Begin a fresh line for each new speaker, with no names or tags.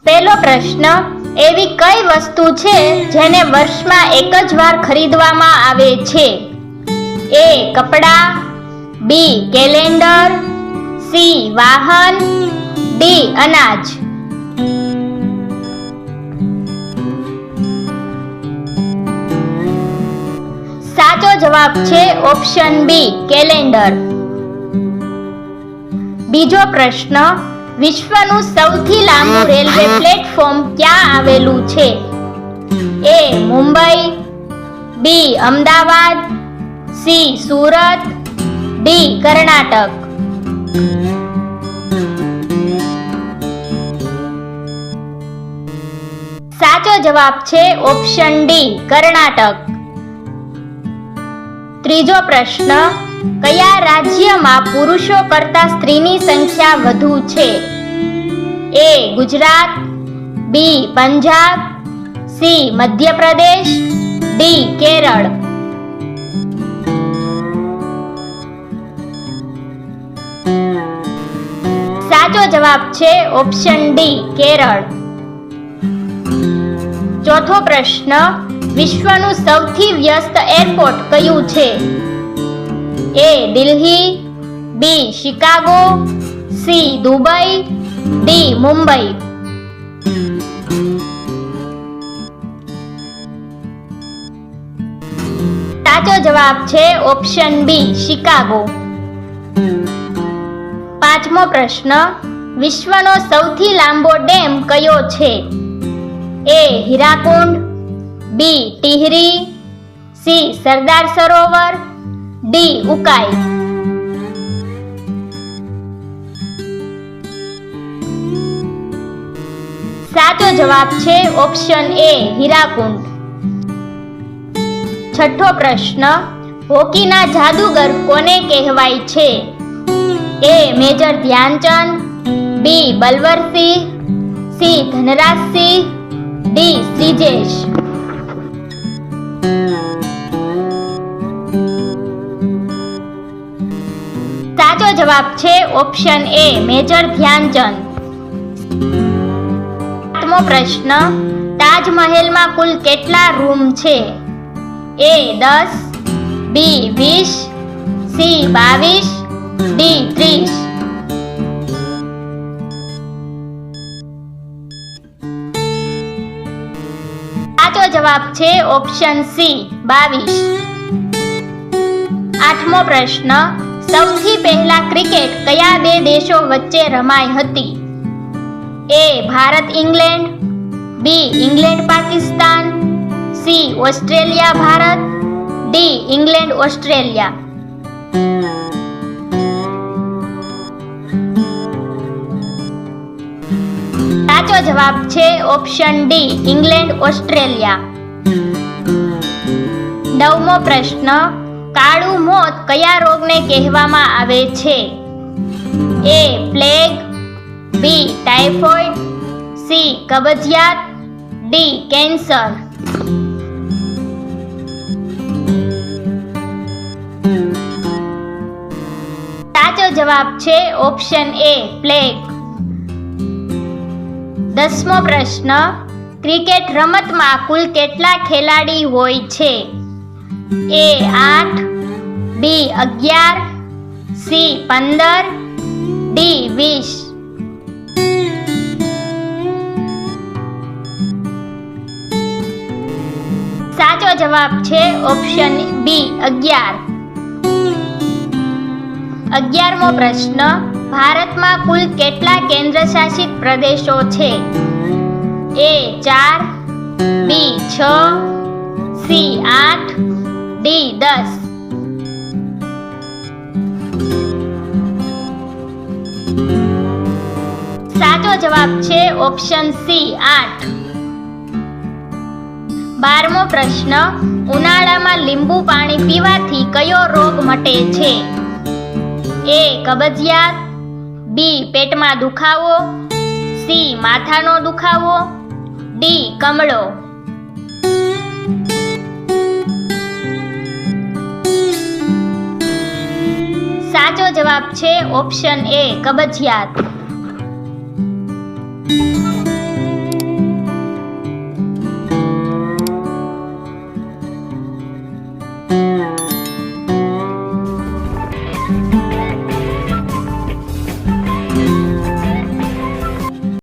પહેલો પ્રશ્ન, એવી કઈ વસ્તુ છે જેને વર્ષમાં એક જ વાર ખરીદવામાં આવે છે? એ કપડાં, બી કેલેન્ડર, સી વાહન, ડી અનાજ. સાચો જવાબ છે ઓપ્શન બી કેલેન્ડર. બીજો પ્રશ્ન, વિશ્વનું સૌથી લાંબુ રેલવે પ્લેટફોર્મ ક્યાં આવેલું છે? એ મુંબઈ, બી અમદાવાદ, સી સુરત, ડી કર્ણાટક. સાચો જવાબ છે ઓપ્શન ડી કર્ણાટક. ત્રીજો પ્રશ્ન, કયા રાજ્યમાં પુરુષો કરતા સ્ત્રીની સંખ્યા વધુ છે? એ ગુજરાત, બી પંજાબ, સી મધ્યપ્રદેશ, ડી કેરળ. સાચો જવાબ છે ઓપ્શન ડી કેરળ. ચોથો પ્રશ્ન, વિશ્વનું સૌથી વ્યસ્ત એરપોર્ટ કયું છે? A Delhi, B Chicago, C Dubai, D Mumbai. સાચો જવાબ છે ઓપ્શન બી શિકાગો. પાંચમો પ્રશ્ન, વિશ્વનો સૌથી લાંબો ડેમ કયો છે? એ હીરાકુંડ, બી ટિહરી, સી સરદાર સરોવર, ડી ઉકાઈ. સાચો જવાબ છે ઓપ્શન એ હીરાકુંડ. છઠ્ઠો પ્રશ્ન, હોકીના જાદુગર કોને કહેવાય છે? એ મેજર ધ્યાનચંદ, બી બલવરસિંહ, સી ધનરાજસિંહ, ડી શ્રીજેશ. સાચો જવાબ છે ઓપ્શન એ મેજર ધ્યાનચંદ. સાતમો પ્રશ્ન, તાજમહેલમાં કુલ કેટલા રૂમ છે? એ 10, બી 20, સી 22, ડી 30. સાચો જવાબ છે ઓપ્શન સી 22. આઠમો પ્રશ્ન, સૌથી પહેલા ક્રિકેટ કયા બે દેશો વચ્ચે રમાઈ હતી? A Bharat England, B England Pakistan, C Australia Bharat, D England Australia. સાચો જવાબ છે ઓપ્શન ડી ઇંગ્લેન્ડ ઓસ્ટ્રેલિયા. નવમો પ્રશ્ન, કાળું મોત કયા રોગને કહેવામાં આવે છે? એ પ્લેગ, બી ટાઇફોઇડ, સી કબજિયાત, ડી કેન્સર. સાચો જવાબ છે ઓપ્શન એ પ્લેગ. 10મો પ્રશ્ન, ક્રિકેટ રમતમાં કુલ કેટલા ખેલાડી હોય છે? એ 8, બી 11, સી 15, ડી 20. સાચો જવાબ છે ઓપ્શન બી 11. 11મો પ્રશ્ન, ભારતમાં કુલ કેટલા કેન્દ્રશાસિત પ્રદેશો છે? એ 4, બી 6, સી 8, ડી 10. સાચો જવાબ છે ઓપ્શન સી 8. 12મો પ્રશ્ન, ઉનાળામાં લીંબુ પાણી પીવાથી કયો રોગ મટે છે? એ કબજિયાત, બી પેટમાં દુખાવો, સી માથાનો દુખાવો, ડી કમળો. સાચો જવાબ છે ઓપ્શન એ કબજિયાત.